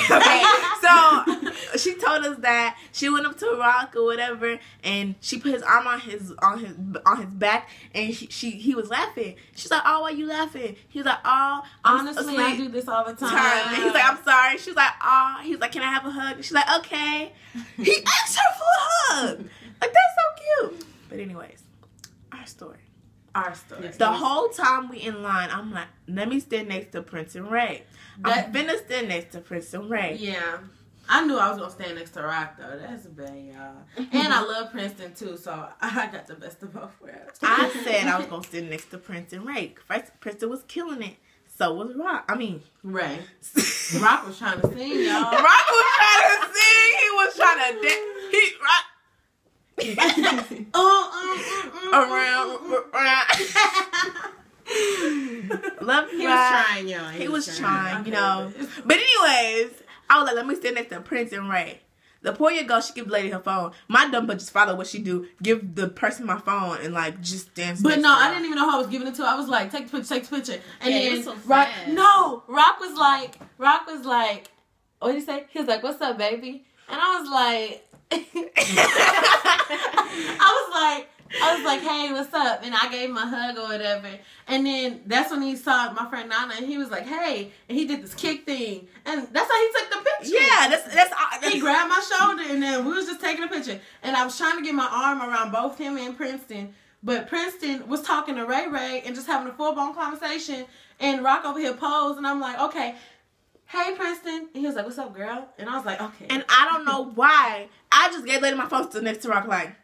Okay, so she told us that she went up to Rock or whatever, and she put his arm on his back, and he was laughing. She's like, "Oh, why you laughing?" He was like, "Oh, honestly, I do this all the time." And he's like, "I'm sorry." She's like, "Oh," he's like, "Can I have a hug?" She's like, "Okay." He asked her for a hug. Like, that's so cute. But anyways, our story. The whole time we in line, I'm like, let me stand next to Prince and Ray. I'm finna stand next to Prince and Ray. Yeah. I knew I was going to stand next to Rock, though. That's bad, y'all. And I love Princeton, too, so I got the best of both worlds. I said I was going to stand next to Prince and Ray. First, Princeton was killing it. So was Rock. I mean, Ray. Rock was trying to sing, y'all. Rock was trying to sing. He was trying to dance. Love he was trying, y'all. He was trying, you know. But anyways, I was like, let me stand next to Prince and Ray. Zeporia goes, she give the lady her phone. My dumb butt just follow what she do. Give the person my phone and like just dance. But no, I didn't even know who I was giving it to. I was like, take the picture. And then so Rock was like, what did he say? He was like, "What's up, baby?" And I was like, I was like, "Hey, what's up?" And I gave him a hug or whatever. And then that's when he saw my friend Nana, and he was like, "Hey," and he did this kick thing, and that's how he took the picture. Yeah, that's he grabbed my shoulder, and then we was just taking a picture. And I was trying to get my arm around both him and Princeton, but Princeton was talking to Ray and just having a full-blown conversation, and Rock over here posed, and I'm like, "Okay, hey, Princeton." And he was like, "What's up, girl?" And I was like, "Okay." And I don't know why. I just gave lady my phone to next to Rock, like,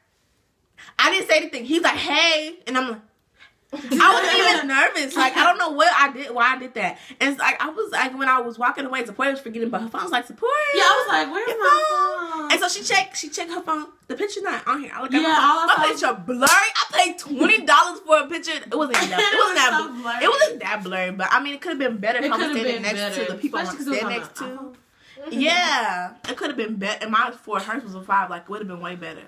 I didn't say anything. He's like, "Hey," and I'm like, I wasn't even nervous. Like, I don't know what I did, why I did that. And it's like, I was like, when I was walking away, Zeporia was forgetting about her phone. I was like, "Zeporia." Yeah, I was like, "Where's my phone?" And so she checked her phone. The picture's not on here. I look at my picture blurry. I paid $20 for a picture. It wasn't that. It wasn't that blurry. But I mean, it could have been better if I was standing next to the people I want to stand next to. Yeah, it could have been better. And my 4, hers was a 5. Like, it would have been way better.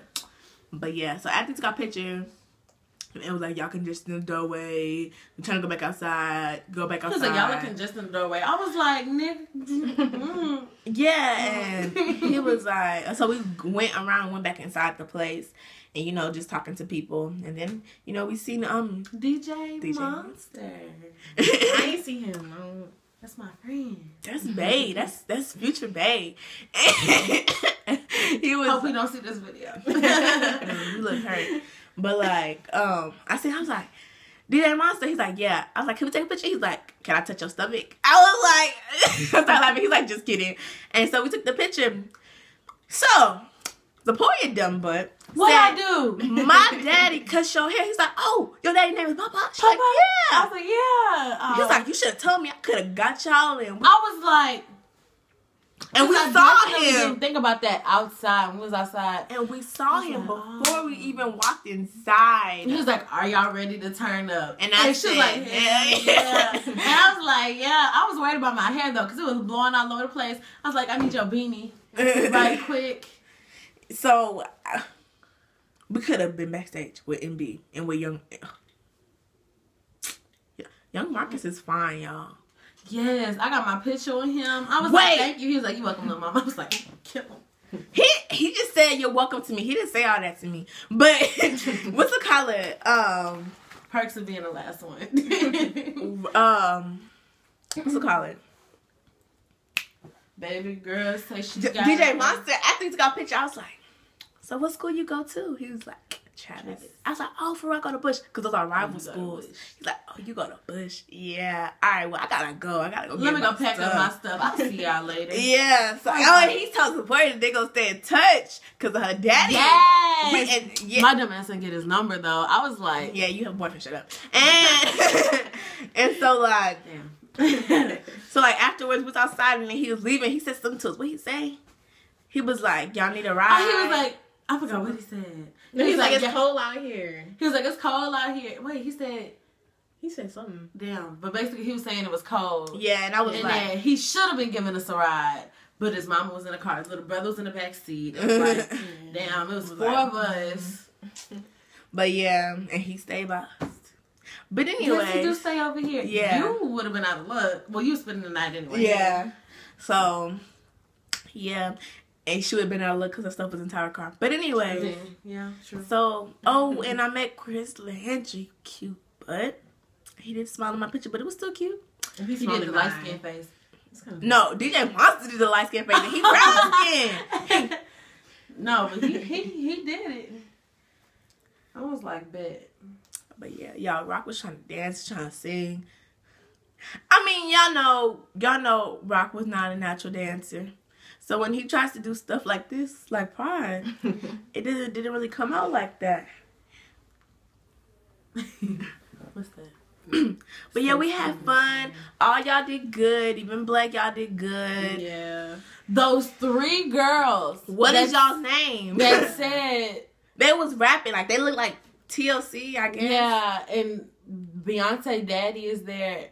But yeah, so after we got a picture, it was like, y'all can just in the doorway. I'm trying to go back outside. Go back outside. He was like, y'all looking just in the doorway. I was like, nigga. Yeah, and he was like, so we went around and went back inside the place. And, you know, just talking to people. And then, you know, we seen DJ Monster. I ain't see him. That's my friend. That's Bae. That's future Bae. He was. Hope he don't see this video. You look hurt. But like, I was like, DJ Monster. He's like, yeah. I was like, can we take a picture? He's like, can I touch your stomach? I was like, I started laughing. He's like, just kidding. And so we took the picture. So Zeporia dumb butt. What I do? My daddy cuts your hair. He's like, "Oh, your daddy's name is Papa." She's like, "Yeah." I was like, "Yeah." He's like, "You should have told me. I could have got y'all in." I was like, and we saw him. Didn't think about that outside. We was outside, and we saw him before we even walked inside. He was like, "Are y'all ready to turn up?" And I said, like, "Yeah." And I was like, "Yeah." I was worried about my hair though, because it was blowing all over the place. I was like, "I need your beanie right quick." So we could have been backstage with MB and with Young Marcus is fine, y'all. Yes, I got my picture with him. I was like, "Thank you." He was like, "You're welcome, little mama." I was like, "Kill him." He just said, "You're welcome" to me. He didn't say all that to me. But what's the color? Perks of being the last one. What's the color? Baby girl say she got DJ Monster. After he took our picture, I was like, "So what school you go to?" He was like, "Travis." I was like, "Oh, for real, I go to Bush," because those are rival schools. He's like, "Oh, you go to Bush?" Yeah. All right. Well, I gotta go. Let me go pack up my stuff. I'll see y'all later. Yeah. So, and he told Zeporia that they gonna stay in touch because of her daddy. Yes. My dumb ass didn't get his number though. I was like, "Yeah, you have a boyfriend. Shut up." And so like, damn. So like afterwards, we was outside and then he was leaving. He said something to us. What he say? He was like, "Y'all need a ride." Oh, he was like, I forgot what he said. He's like, "It's cold out here." He was like, "It's cold out here." Wait, he said something. Damn, but basically he was saying it was cold. Yeah, and I was like, he should have been giving us a ride, but his mama was in the car. His little brother was in the back seat. It was like, damn, it was 4 of us. But yeah, and he stayed by us. But anyway, yes, he do stay over here. Yeah, you would have been out of luck. Well, you was spending the night anyway. Yeah. So Yeah. And she would have been out of luck because her stuff was in her car. But anyway. Yeah, sure. So, and I met Chris Landry. Cute, but he didn't smile in my picture, but it was still cute. He did the light skin face. No, DJ Monster did the light skin face, and he brown skin. No, but he did it. I was like, bet. But yeah, y'all, Rock was trying to dance, trying to sing. I mean, y'all know Rock was not a natural dancer. So when he tries to do stuff like this, like Pride, it didn't really come out like that. What's that? But yeah, we had fun. All y'all did good. Even Black, y'all did good. Yeah. Those 3 girls. What is y'all's name? They said they was rapping like they look like TLC, I guess. Yeah, and Beyonce Daddy is there.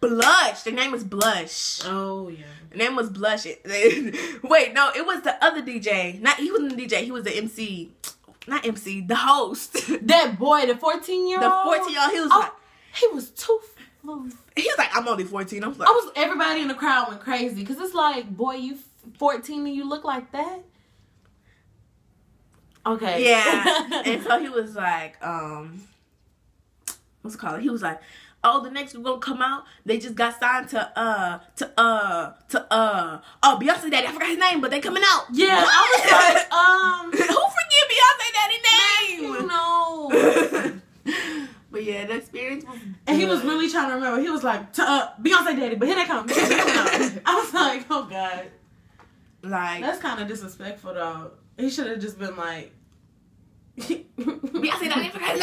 Blush. Their name was Blush. Oh yeah. Their name was Blush. Wait, no, it was the other DJ. He wasn't the DJ. He was the MC. Not MC, the host. That boy, the 14-year-old. The 14-year-old. He was like, he was too. He was like, I'm only 14. I was like, everybody in the crowd went crazy because it's like, boy, you 14 and you look like that. Okay. Yeah. And so he was like, what's it called? He was like, oh, the next one gonna come out. They just got signed to Beyonce Daddy. I forgot his name, but they coming out. Yeah, what? I was like, who forget Beyonce Daddy name? You know. But yeah, the experience was and he was really trying to remember. He was like, Beyonce Daddy, but here they come. I was like, oh God. Like, that's kind of disrespectful though. He should have just been like, Beyonce Daddy, I forgot his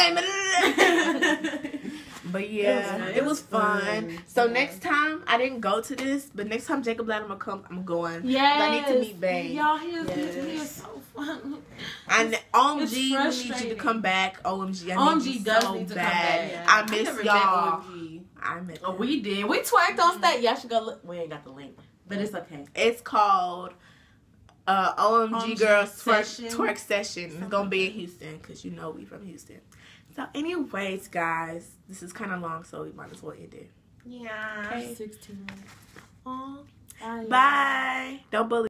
name. But yeah, it was fun. So next time, I didn't go to this, but next time Jacob Ladd will come, I'm going. Yeah, I need to meet Bae. Y'all, he is so fun. And OMG, we need you to come back. OMG, I need you does so need to bad. come back. I miss y'all. I miss. Oh, we did. We twerked on stage. Y'all should go look. We ain't got the link, but it's okay. It's called OMG Girls Twerk Session. It's gonna be in Houston because we from Houston. So, anyways, guys, this is kind of long, so we might as well end it. Yeah. Okay. 16 minutes. Bye. Don't bully.